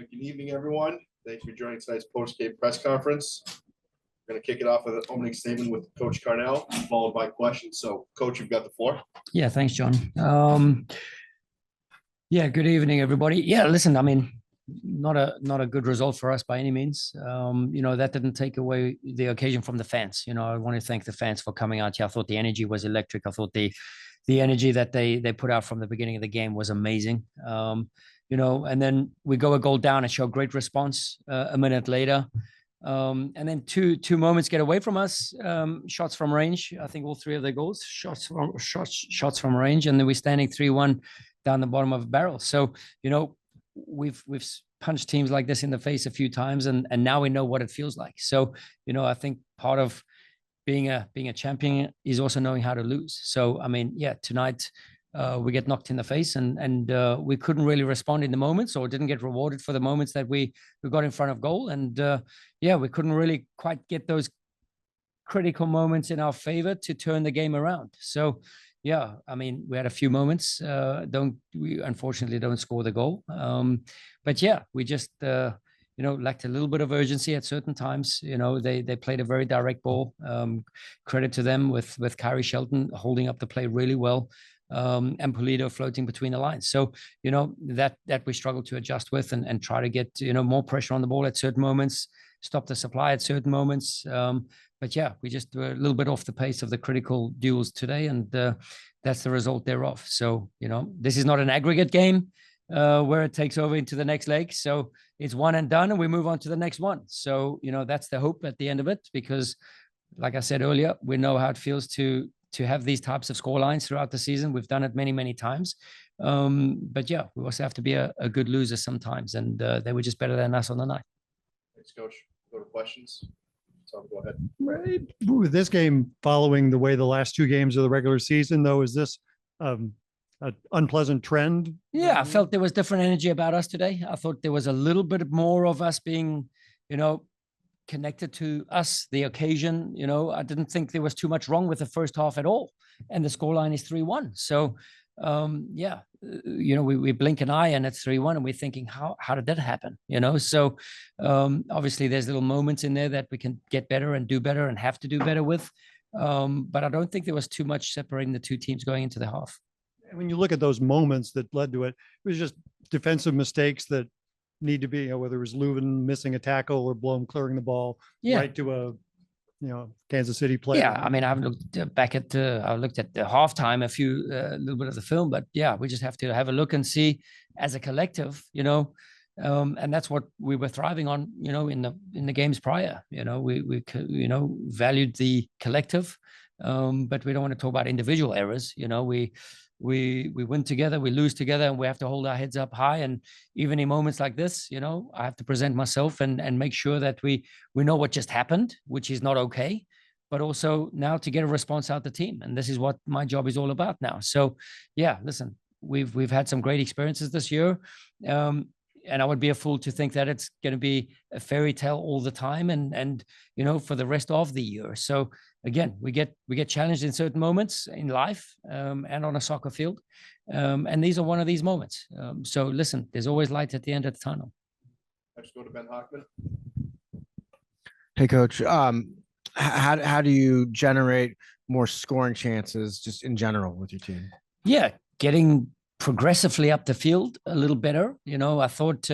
All right, good evening, everyone. Thanks for joining tonight's post-game press conference. We're going to kick it off with an opening statement with Coach Carnell, followed by questions. So, Coach, you've got the floor. Yeah, thanks, John. Yeah, good evening, everybody. Yeah, listen, I mean, not a good result for us by any means. That didn't take away the occasion from the fans. I want to thank the fans for coming out here. I thought the energy was electric. I thought the energy that they put out from the beginning of the game was amazing. And then we go a goal down and show great response a minute later. And then two moments get away from us. Shots from range. I think all three of the goals shots from range, and then we're standing 3-1 down the bottom of a barrel. So we've punched teams like this in the face a few times, and now we know what it feels like. So I think part of being a champion is also knowing how to lose. So I mean, yeah, tonight we get knocked in the face, and we couldn't really respond in the moments, or didn't get rewarded for the moments that we got in front of goal. And we couldn't really quite get those critical moments in our favor to turn the game around. So yeah, I mean, we had a few moments. We unfortunately don't score the goal. But yeah, we just lacked a little bit of urgency at certain times. They played a very direct ball. Credit to them with Kyrie Shelton holding up the play really well. And Pulido floating between the lines. So, that we struggle to adjust with and try to get, more pressure on the ball at certain moments, stop the supply at certain moments. But yeah, we just were a little bit off the pace of the critical duels today, and that's the result thereof. So, this is not an aggregate game where it takes over into the next leg. So it's one and done, and we move on to the next one. So, that's the hope at the end of it, because like I said earlier, we know how it feels to have these types of score lines throughout the season. We've done it many, many times. But yeah, we also have to be a good loser sometimes, and they were just better than us on the night. Thanks, Coach. Go to questions. Tom, go ahead. Right. With this game following the way the last two games of the regular season, though, is this an unpleasant trend? Yeah, I felt there was different energy about us today. I thought there was a little bit more of us being, connected to us, the occasion. I didn't think there was too much wrong with the first half at all. And the scoreline is 3-1. So, we blink an eye and it's 3-1, and we're thinking, how did that happen? So obviously there's little moments in there that we can get better and do better and have to do better with. But I don't think there was too much separating the two teams going into the half. And when you look at those moments that led to it, it was just defensive mistakes that need to be, whether it was Leuven missing a tackle or Blom clearing the ball right to a Kansas City player. Yeah, I mean, I've looked back at I looked at the halftime, a little bit of the film, but yeah, we just have to have a look and see as a collective, and that's what we were thriving on, in the games prior. We valued the collective, but we don't want to talk about individual errors. We win together, we lose together, and we have to hold our heads up high. And even in moments like this, I have to present myself and make sure that we know what just happened, which is not okay, but also now to get a response out the team. And this is what my job is all about now. So yeah, listen, we've had some great experiences this year. And I would be a fool to think that it's going to be a fairy tale all the time and for the rest of the year. So again, we get challenged in certain moments in life and on a soccer field. And these are one of these moments. So listen, there's always light at the end of the tunnel. Let's go to Ben Hockman. Hey, Coach. How do you generate more scoring chances just in general with your team? Yeah, getting progressively up the field a little better. I thought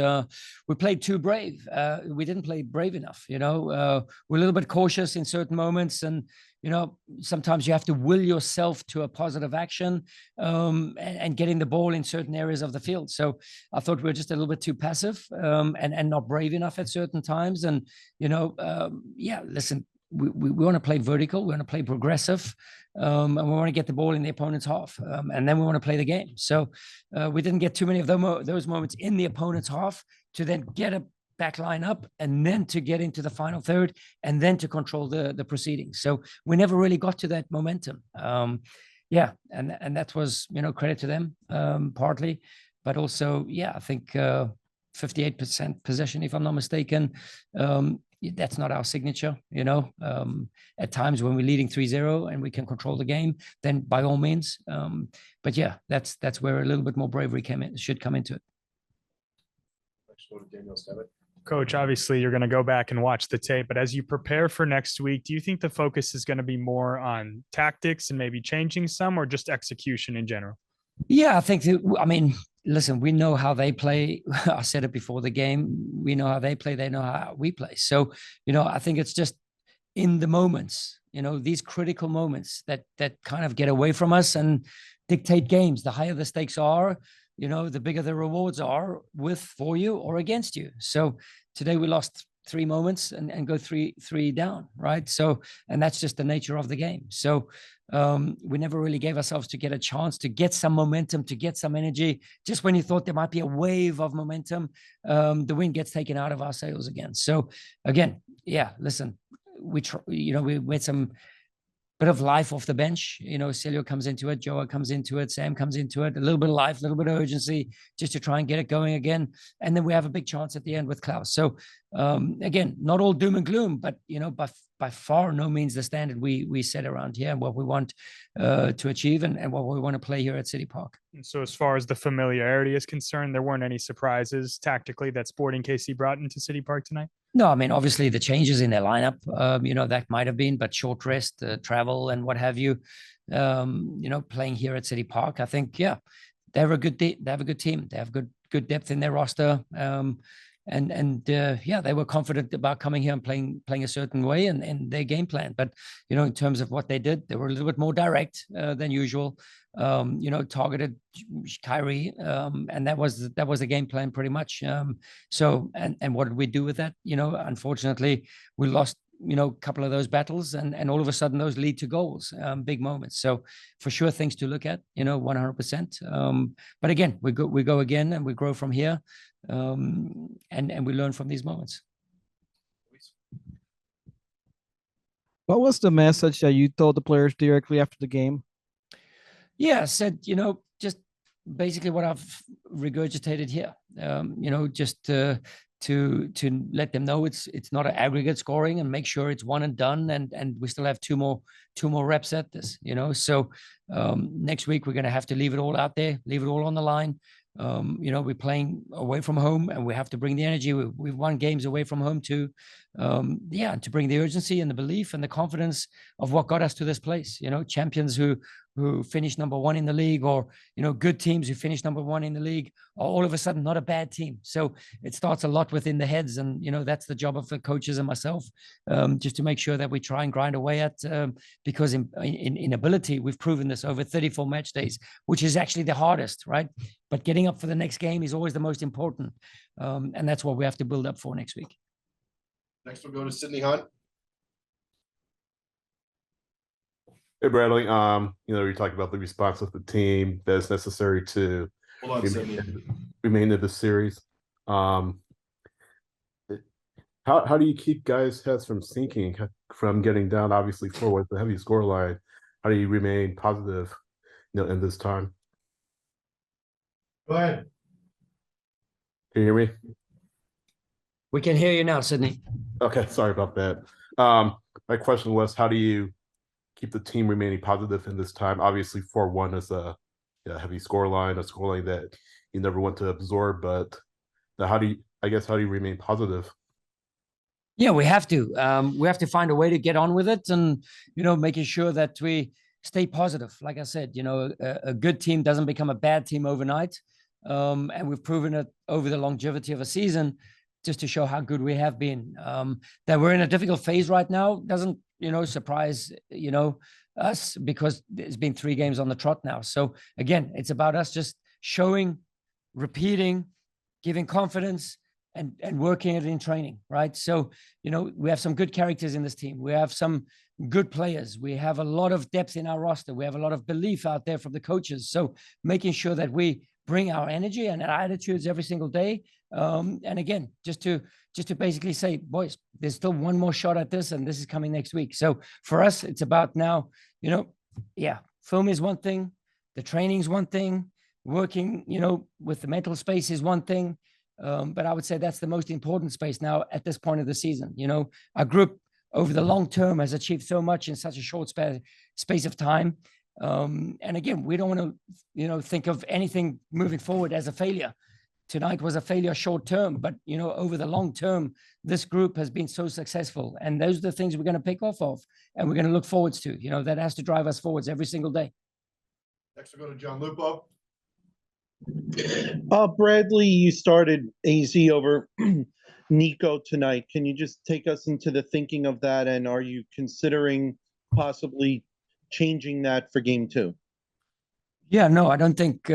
we played too brave. We didn't play brave enough. We're a little bit cautious in certain moments, and sometimes you have to will yourself to a positive action and getting the ball in certain areas of the field. So I thought we were just a little bit too passive and not brave enough at certain times. And listen, we want to play vertical, we want to play progressive, and we want to get the ball in the opponent's half, and then we want to play the game. So we didn't get too many of those moments in the opponent's half to then get a back line up and then to get into the final third and then to control the proceedings. So we never really got to that momentum. And that was, credit to them partly, but also, I think 58% possession, if I'm not mistaken. That's not our signature, at times when we're leading 3-0 and we can control the game, then by all means. But yeah, that's where a little bit more bravery should come into it. Next, go to Daniel Stevitt. Coach, obviously you're going to go back and watch the tape, but as you prepare for next week, do you think the focus is going to be more on tactics and maybe changing some, or just execution in general? Yeah, I think I mean, listen, we know how they play. I said it before the game. We know how they play. They know how we play. So, I think it's just in the moments, these critical moments that kind of get away from us and dictate games. The higher the stakes are, the bigger the rewards are for you or against you. So today we lost 3 moments and go three down, right? So, and that's just the nature of the game. So we never really gave ourselves to get a chance to get some momentum, to get some energy. Just when you thought there might be a wave of momentum, the wind gets taken out of our sails again. So again, yeah, listen, we made some bit of life off the bench. Celio comes into it, Joa comes into it, Sam comes into it, a little bit of life, a little bit of urgency just to try and get it going again. And then we have a big chance at the end with Klaus. So again, not all doom and gloom, but, by far no means the standard we set around here and what we want to achieve and what we want to play here at City Park. And so as far as the familiarity is concerned, there weren't any surprises tactically that Sporting KC brought into City Park tonight? No, I mean, obviously the changes in their lineup, that might have been, but short rest, travel and what have you, playing here at City Park, I think, yeah, they have a good team. They have good depth in their roster. They were confident about coming here and playing a certain way and their game plan. But, in terms of what they did, they were a little bit more direct than usual, targeted Kyrie. And that was the game plan pretty much. So what did we do with that? Unfortunately, we lost, a couple of those battles and all of a sudden those lead to goals, big moments. So for sure, things to look at, 100%. But again, we go again and we grow from here. And we learn from these moments. What was the message that you told the players directly after the game? Yeah, I said, just basically what I've regurgitated here, just to let them know it's not an aggregate scoring and make sure it's one and done. And we still have two more reps at this, so next week we're going to have to leave it all out there, leave it all on the line. We're playing away from home and we have to bring the energy. We've won games away from home too. To bring the urgency and the belief and the confidence of what got us to this place, champions who finished number 1 in the league, or, good teams who finished number 1 in the league are all of a sudden not a bad team. So it starts a lot within the heads. And, that's the job of the coaches and myself, just to make sure that we try and grind away at, because in ability, we've proven this over 34 match days, which is actually the hardest, right? But getting up for the next game is always the most important. And that's what we have to build up for next week. Next, we'll go to Sydney Hunt. Hey Bradley, you talked about the response of the team that's necessary to Hold on, Sydney. remain in the series. How do you keep guys' heads from sinking, from getting down? Obviously, forward the heavy score line. How do you remain positive, in this time? Go ahead. Can you hear me? We can hear you now, Sydney. Okay, sorry about that. My question was, how do you keep the team remaining positive in this time? Obviously, 4-1 is a heavy score line, a score line that you never want to absorb. But how do you remain positive? Yeah, we have to. We have to find a way to get on with it, and making sure that we stay positive. Like I said, a good team doesn't become a bad team overnight, and we've proven it over the longevity of a season, just to show how good we have been. That we're in a difficult phase right now doesn't, surprise, us, because there's been 3 games on the trot now. So again, it's about us just showing, repeating, giving confidence, and working it in training, right? So, we have some good characters in this team. We have some good players. We have a lot of depth in our roster. We have a lot of belief out there from the coaches. So making sure that we bring our energy and our attitudes every single day. And again, just to basically say, boys, there's still one more shot at this, and this is coming next week. So for us, it's about now, film is one thing, the training is one thing, working, with the mental space is one thing. But I would say that's the most important space now at this point of the season. Our group over the long term has achieved so much in such a short space of time. And again, we don't want to, think of anything moving forward as a failure. tonight was a failure short term, but over the long term, this group has been so successful, and those are the things we're going to pick off of, and we're going to look forwards to. That has to drive us forwards every single day. Next, we'll go to John Lupo. Bradley, you started AZ over Nico tonight. Can you just take us into the thinking of that, and are you considering possibly changing that for game 2? Yeah, no, I don't think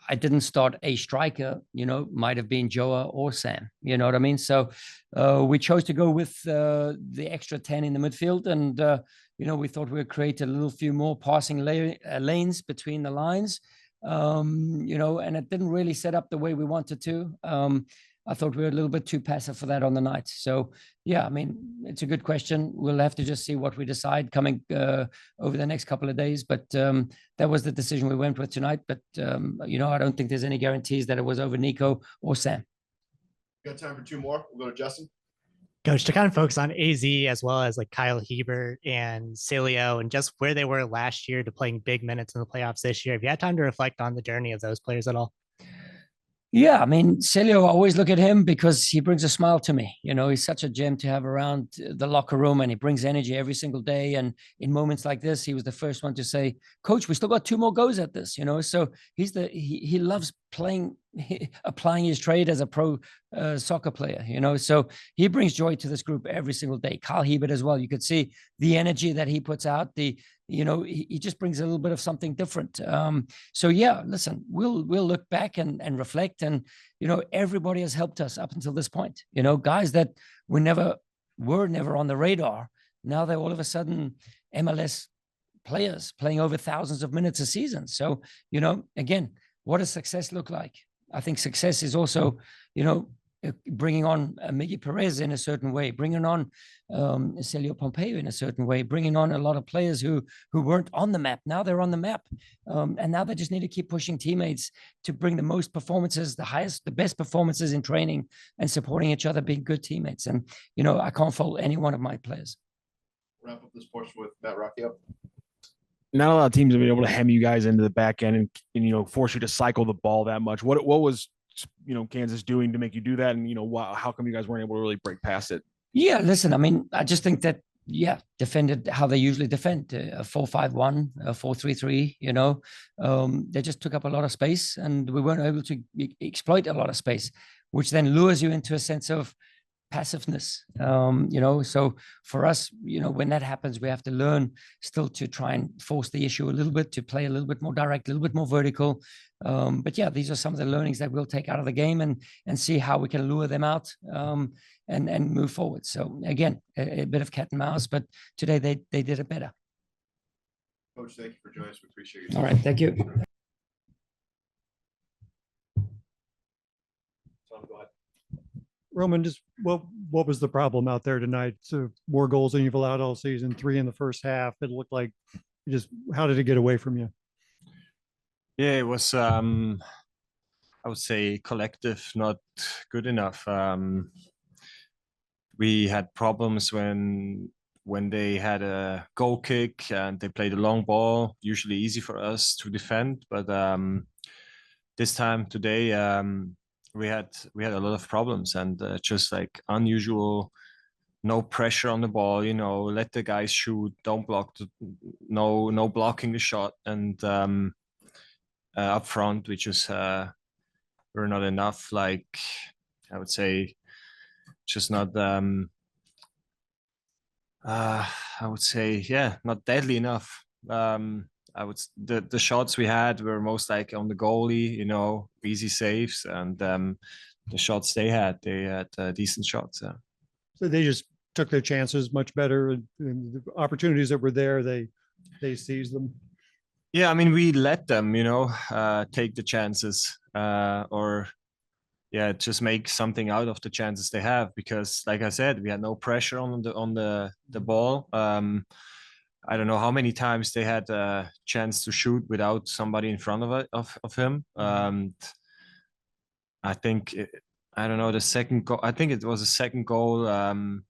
I didn't start a striker, might have been Joa or Sam, you know what I mean? So we chose to go with the extra 10 in the midfield, and, we thought we would create a little few more passing lanes between the lines, and it didn't really set up the way we wanted to. I thought we were a little bit too passive for that on the night. So, yeah, I mean, it's a good question. We'll have to just see what we decide coming over the next couple of days. But that was the decision we went with tonight. But, I don't think there's any guarantees that it was over Nico or Sam. We got time for 2 more. We'll go to Justin. Coach, to kind of focus on AZ as well as like Kyle Hebert and Cilio and just where they were last year to playing big minutes in the playoffs this year. Have you had time to reflect on the journey of those players at all? Yeah, I mean, Celio, I always look at him because he brings a smile to me. He's such a gem to have around the locker room, and he brings energy every single day. And in moments like this, he was the first one to say, Coach, we still got 2 more goes at this, So he loves applying his trade as a pro soccer player, So he brings joy to this group every single day. Kyle Hebert as well. You could see the energy that he puts out, he just brings a little bit of something different. So yeah, listen, we'll look back and reflect, and everybody has helped us up until this point. Guys that were never on the radar, now they're all of a sudden MLS players playing over thousands of minutes a season. So again, what does success look like? I think success is also bringing on Miggy Perez in a certain way, bringing on Celio Pompeo in a certain way, bringing on a lot of players who weren't on the map. Now they're on the map. And now they just need to keep pushing teammates to bring the most performances, the best performances in training, and supporting each other, being good teammates. And, I can't fault any one of my players. Wrap up this portion with Matt Rocchio. Not a lot of teams have been able to hem you guys into the back end and force you to cycle the ball that much. What was Kansas doing to make you do that? And how come you guys weren't able to really break past it? Yeah, listen, I mean, I just think that defended how they usually defend, a 4-5-1, a 4-3-3. They just took up a lot of space, and we weren't able to exploit a lot of space, which then lures you into a sense of passiveness. So for us, when that happens, we have to learn still to try and force the issue a little bit, to play a little bit more direct, a little bit more vertical. But yeah, these are some of the learnings that we'll take out of the game and see how we can lure them out and move forward. So again, a bit of cat and mouse, but today they did it better. Coach, thank you for joining us. We appreciate your time. All right, thank you. Tom, go ahead. Roman, just what was the problem out there tonight? So more goals than you've allowed all season, 3 in the first half. It looked like how did it get away from you? Yeah, it was I would say collective, not good enough. We had problems when they had a goal kick and they played a long ball, usually easy for us to defend. But this time today, we had a lot of problems, and just like unusual, no pressure on the ball. Let the guys shoot, don't block, no blocking the shot, and up front we just were not enough. Like I would say, just not. I would say, not deadly enough. The shots we had were most like on the goalie, easy saves, and the shots they had decent shots. Yeah. So they just took their chances much better, and the opportunities that were there, they seized them. Yeah, I mean, we let them, take the chances, or just make something out of the chances they have, because, like I said, we had no pressure on the ball. I don't know how many times they had a chance to shoot without somebody in front of him. I think the second goal. I think it was a second goal.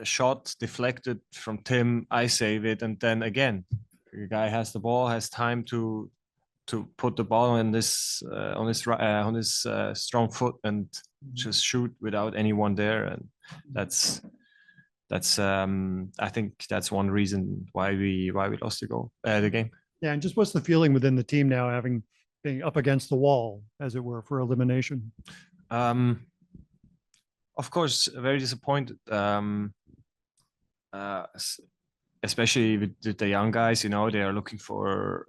Shot deflected from Tim. I save it, and then again, the guy has the ball, has time to to put the ball on his strong foot and just shoot without anyone there, and that's I think that's one reason why we lost the game. Yeah, and just what's the feeling within the team now, being up against the wall, as it were, for elimination? Of course, very disappointed. Especially with the young guys, they are looking for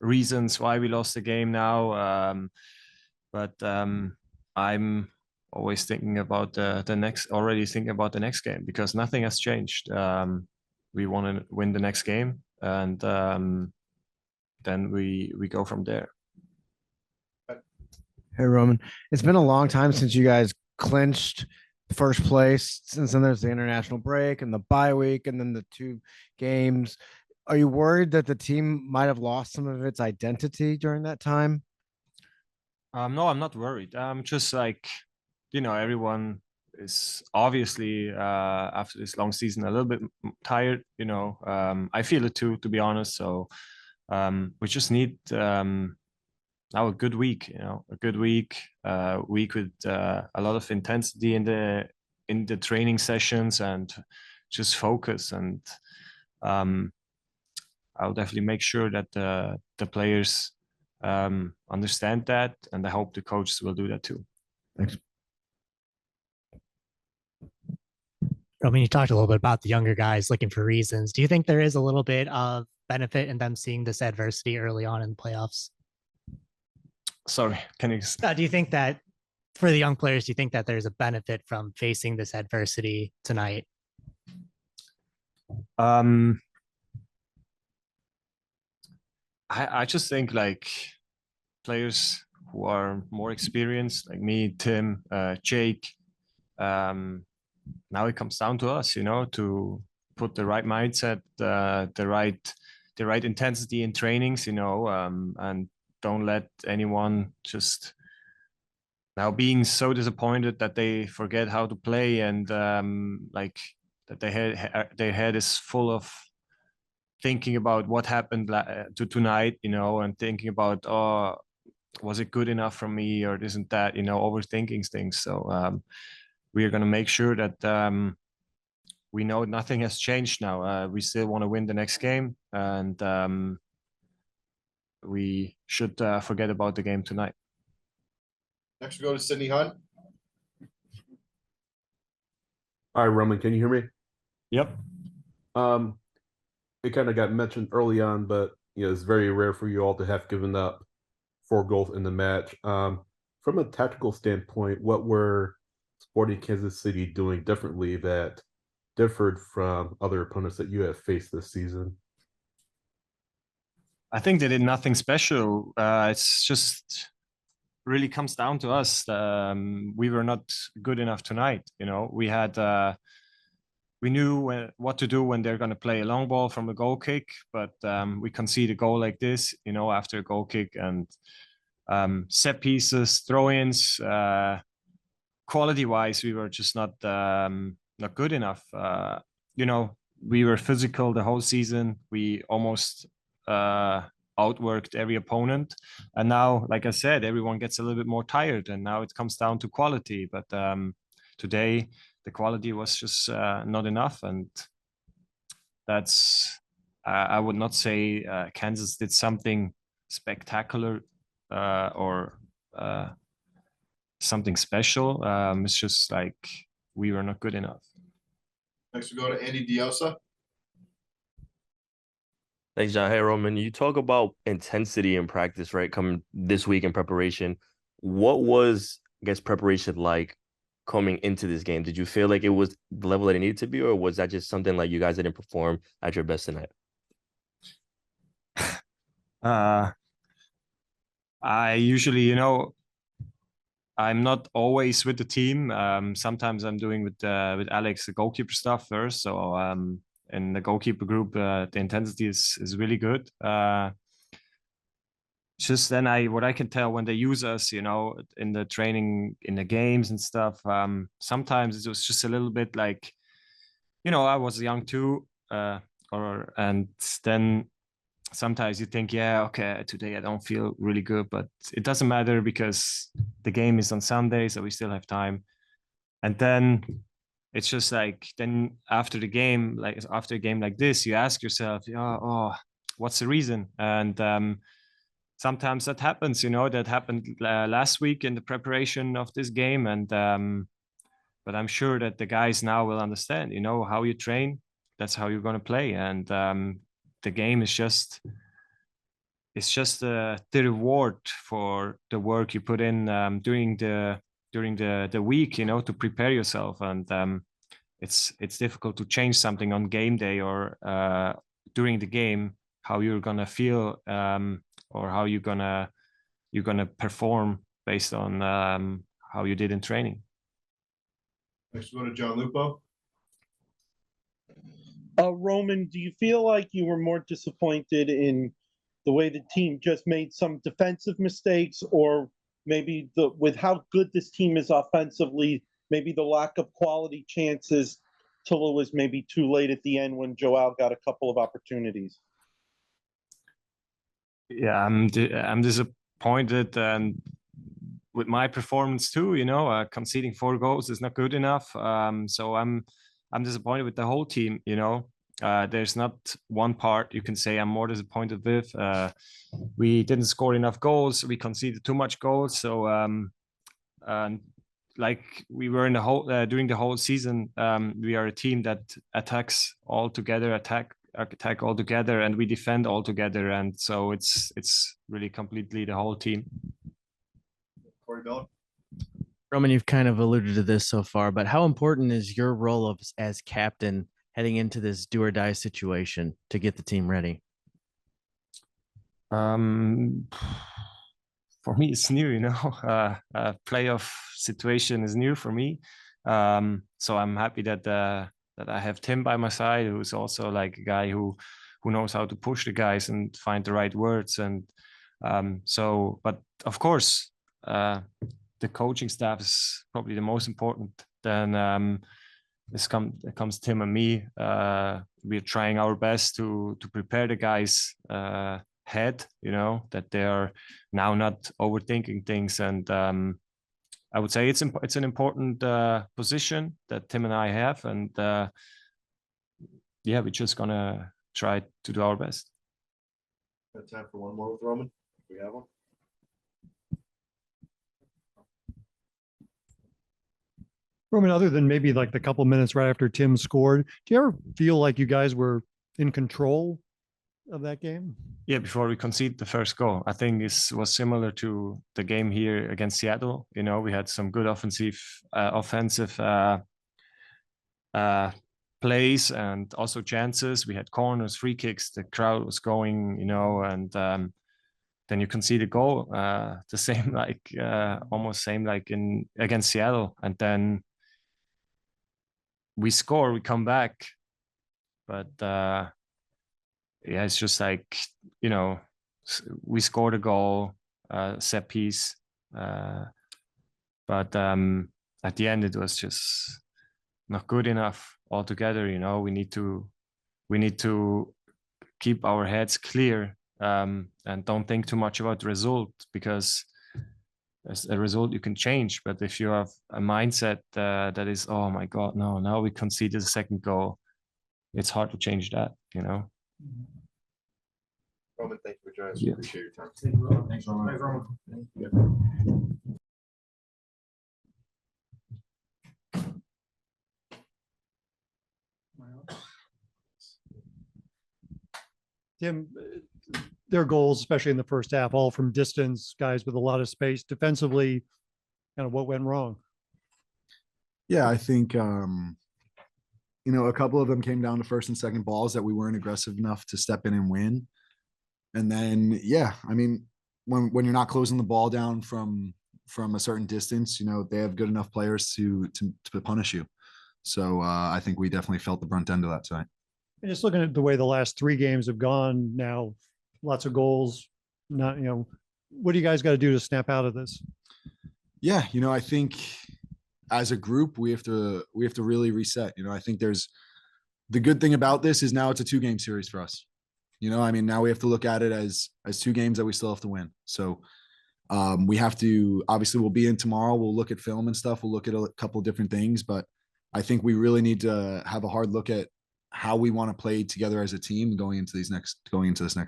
reasons why we lost the game now. But I'm always thinking about the next game, because nothing has changed. We want to win the next game, and then we go from there. Hey, Roman, it's been a long time since you guys clinched first place. Since then, there's the international break and the bye week, and then the 2 games. Are you worried that the team might have lost some of its identity during that time? No, I'm not worried. Just like, everyone is obviously after this long season a little bit tired. I feel it too, to be honest. So we just need now a good week. A good week with a lot of intensity in the training sessions, and just focus. And I'll definitely make sure that the players understand that, and I hope the coaches will do that too. Thanks. I mean, you talked a little bit about the younger guys looking for reasons. Do you think there is a little bit of benefit in them seeing this adversity early on in the playoffs? Sorry, can you? Do you think that for the young players, do you think that there's a benefit from facing this adversity tonight? I just think like players who are more experienced, like me, Tim, Jake, now it comes down to us, to put the right mindset, the right intensity in trainings, and don't let anyone just now being so disappointed that they forget how to play, and like that their head is full of thinking about what happened to tonight, and thinking about, oh, was it good enough for me, or isn't that, overthinking things. So we are going to make sure that we know nothing has changed now. We still want to win the next game, and we should forget about the game tonight. Next, we go to Sydney Hunt. All right, Roman, can you hear me? Yep. It kind of got mentioned early on, but it's very rare for you all to have given up 4 goals in the match. From a tactical standpoint, what were Sporting Kansas City doing differently that differed from other opponents that you have faced this season? I think they did nothing special. It's just really comes down to us. We were not good enough tonight. We knew what to do when they're going to play a long ball from a goal kick, but we concede a goal like this, after a goal kick, and set pieces, throw-ins. Quality-wise, we were just not good enough. We were physical the whole season. We almost outworked every opponent, and now, like I said, everyone gets a little bit more tired, and now it comes down to quality. But today, the quality was just not enough, and that's I would not say Kansas did something spectacular or something special. It's just like we were not good enough. Next, we go to Andy Diosa. Thanks, John. Hey, Roman, you talk about intensity in practice, right? Coming this week in preparation. What was, I guess, preparation like coming into this game? Did you feel like it was the level that it needed to be, or was that just something like you guys didn't perform at your best tonight? I usually, I'm not always with the team. Sometimes I'm doing with Alex the goalkeeper stuff first. So in the goalkeeper group, the intensity is really good. Just then what I can tell when they use us, in the training, in the games and stuff, sometimes it was just a little bit like, I was young too, and then sometimes you think, yeah, okay, today I don't feel really good, but it doesn't matter because the game is on Sunday, so we still have time. And then it's just like, then after the game, like after a game like this, you ask yourself, oh, what's the reason? And sometimes that happens, that happened last week in the preparation of this game. And but I'm sure that the guys now will understand, how you train, that's how you're going to play. And the game is just, it's just the reward for the work you put in during the week, to prepare yourself. And it's difficult to change something on game day or during the game, how you're gonna feel or how you're gonna perform based on how you did in training. Next, we go to John Lupo. Roman, do you feel like you were more disappointed in the way the team just made some defensive mistakes, or maybe with how good this team is offensively, maybe the lack of quality chances till it was maybe too late at the end when Joao got a couple of opportunities? Yeah, I'm disappointed and with my performance too. Conceding 4 goals is not good enough. So I'm disappointed with the whole team. There's not one part you can say I'm more disappointed with. We didn't score enough goals. We conceded too much goals. So like we were in the whole during the whole season, we are a team that attacks all together, attack all together, and we defend all together. And so it's really completely the whole team. Corey Bell. Roman, you've kind of alluded to this so far, but how important is your role as captain heading into this do or die situation to get the team ready? For me, it's new, playoff situation is new for me. So I'm happy that I have Tim by my side, who's also like a guy who knows how to push the guys and find the right words. And but of course, the coaching staff is probably the most important. Then it comes Tim and me. We're trying our best to prepare the guys head, that they are now not overthinking things. And I would say it's an important position that Tim and I have. And yeah, we're just gonna try to do our best. Got time for one more with Roman. We have one. Roman, other than maybe like the couple minutes right after Tim scored, do you ever feel like you guys were in control of that game? Yeah, before we conceded the first goal, I think this was similar to the game here against Seattle. We had some good offensive plays and also chances. We had corners, free kicks. The crowd was going, and then you concede a goal, the same almost same like in against Seattle, and then we score, we come back, but yeah, it's just like, we scored a goal, set piece, but at the end it was just not good enough altogether. We need to keep our heads clear and don't think too much about the result, because as a result you can change. But if you have a mindset that is, oh my God, no, now we conceded a second goal, it's hard to change that. Roman, thank you for joining us. Yeah. Appreciate your time. Thanks, Roman. Thanks, Roman. Tim, their goals, especially in the first half, all from distance, guys with a lot of space. Defensively, kind of what went wrong? Yeah, I think a couple of them came down to first and second balls that we weren't aggressive enough to step in and win. And then, yeah, I mean, when you're not closing the ball down from a certain distance, they have good enough players to punish you. So I think we definitely felt the brunt end of that tonight. And just looking at the way the last 3 games have gone now, lots of goals, not, what do you guys got to do to snap out of this? Yeah, I think as a group, we have to really reset. I think there's the good thing about this is now it's a 2-game series for us. You know, I mean, now we have to look at it as 2 games that we still have to win. So we have to, obviously we'll be in tomorrow. We'll look at film and stuff. We'll look at a couple of different things, but I think we really need to have a hard look at how we want to play together as a team going into this next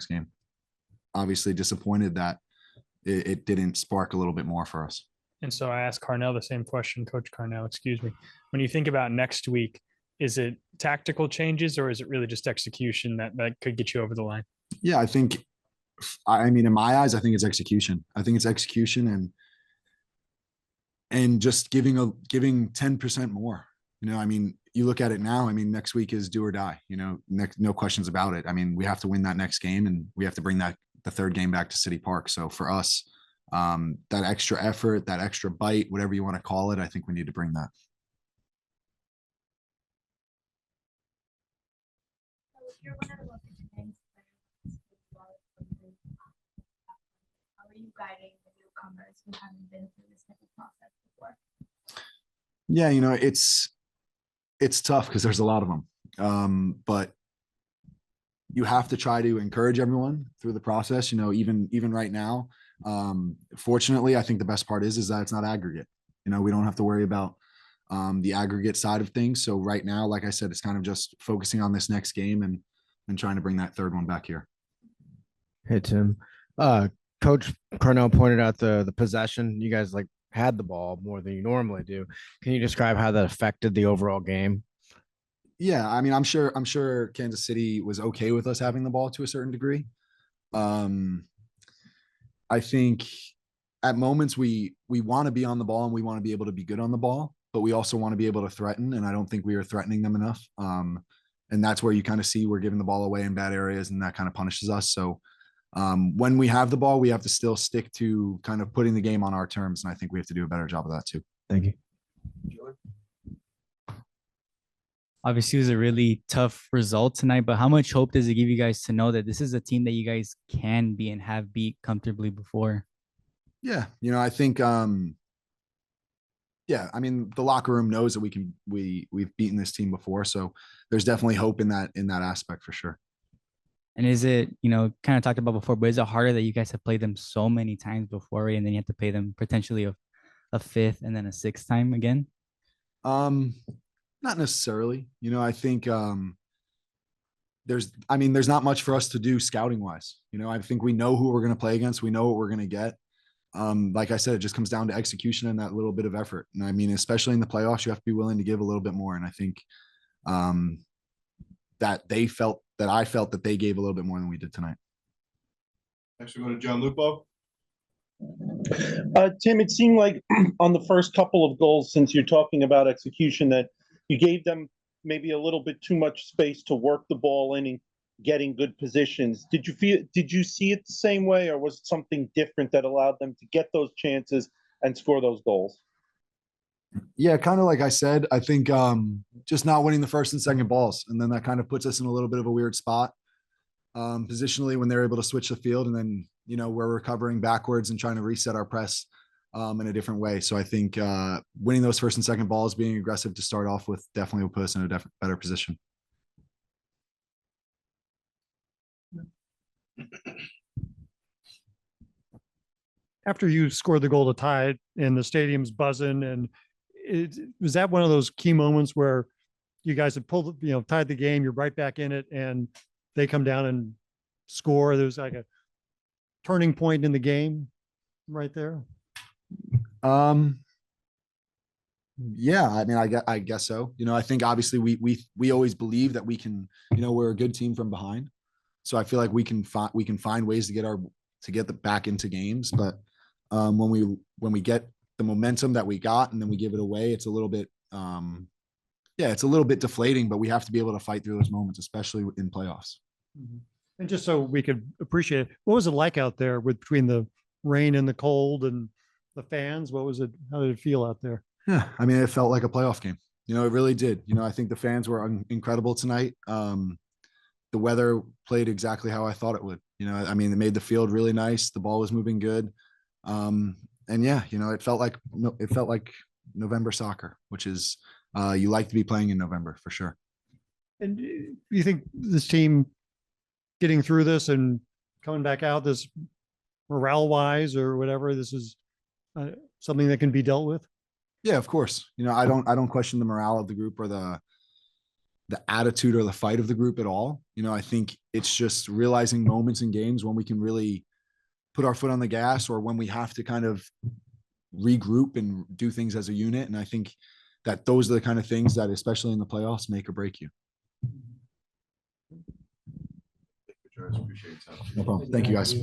game. Obviously disappointed that it didn't spark a little bit more for us. And so I asked Carnell the same question, Coach Carnell, excuse me. When you think about next week, is it tactical changes or is it really just execution that could get you over the line? Yeah, I mean, in my eyes, I think it's execution. I think it's execution and just giving 10% more. You know, I mean, you look at it now, I mean, next week is do or die, you know, no questions about it. I mean, we have to win that next game and we have to bring the third game back to City Park. So for us, that extra effort, that extra bite, whatever you want to call it, I think we need to bring that. How are you guiding the newcomers who haven't been through this type of process before? Yeah, you know, it's tough because there's a lot of them. But you have to try to encourage everyone through the process, you know, even right now. Fortunately, I think the best part is that it's not aggregate. You know, we don't have to worry about the aggregate side of things. So right now, like I said, it's kind of just focusing on this next game and trying to bring that third one back here. Hey, Tim. Coach Carnell pointed out the possession. You guys like had the ball more than you normally do. Can you describe how that affected the overall game? Yeah, I mean, I'm sure Kansas City was okay with us having the ball to a certain degree. I think at moments we want to be on the ball and we want to be able to be good on the ball, but we also want to be able to threaten. And I don't think we are threatening them enough. And that's where you kind of see we're giving the ball away in bad areas and that kind of punishes us. So when we have the ball, we have to still stick to kind of putting the game on our terms. And I think we have to do a better job of that too. Thank you. Obviously, it was a really tough result tonight, but how much hope does it give you guys to know that this is a team that you guys can be and have beat comfortably before? Yeah, you know, I think yeah, I mean, the locker room knows that we've beaten this team before, so there's definitely hope in that aspect for sure. And is it, you know, kind of talked about before, but is it harder that you guys have played them so many times before, right? And then you have to play them potentially a fifth and then a sixth time again? Not necessarily. You know, I think there's not much for us to do scouting wise. You know, I think we know who we're going to play against. We know what we're going to get. Like I said, it just comes down to execution and that little bit of effort. And I mean, especially in the playoffs, you have to be willing to give a little bit more. And I think that I felt that they gave a little bit more than we did tonight. Next, we go to John Lupo. Tim, it seemed like on the first couple of goals, since you're talking about execution, that you gave them maybe a little bit too much space to work the ball in and getting good positions. Did you see it the same way, or was it something different that allowed them to get those chances and score those goals? Yeah, kind of like I said, I think just not winning the first and second balls. And then that kind of puts us in a little bit of a weird spot positionally when they're able to switch the field. And then, you know, we're recovering backwards and trying to reset our press in a different way. So I think winning those first and second balls, being aggressive to start off with, definitely will put us in a better position. After you scored the goal to tie it and the stadium's buzzing, and was that one of those key moments where you guys had pulled, you know, tied the game, you're right back in it, and they come down and score? There's like a turning point in the game right there. Yeah, I mean, I guess so. You know, I think obviously we always believe that we can, you know, we're a good team from behind. So I feel like we can find ways to get the back into games. But when we get the momentum that we got and then we give it away, it's a little bit it's a little bit deflating, but we have to be able to fight through those moments, especially in playoffs. And just so we could appreciate it, what was it like out there between the rain and the cold and the fans? What was it? How did it feel out there? Yeah, I mean, it felt like a playoff game. You know, it really did. You know, I think the fans were incredible tonight. The weather played exactly how I thought it would. You know, I mean, it made the field really nice. The ball was moving good. And yeah, you know, it felt like November soccer, which is you like to be playing in November for sure. And you think this team getting through this and coming back out this morale wise or whatever, this is something that can be dealt with? Yeah, of course. I don't question the morale of the group or the attitude or the fight of the group at all. I think it's just realizing moments in games when we can really put our foot on the gas or when we have to kind of regroup and do things as a unit. And I think that those are the kind of things that, especially in the playoffs, make or break you. Appreciate your time. No problem. Thank you, guys.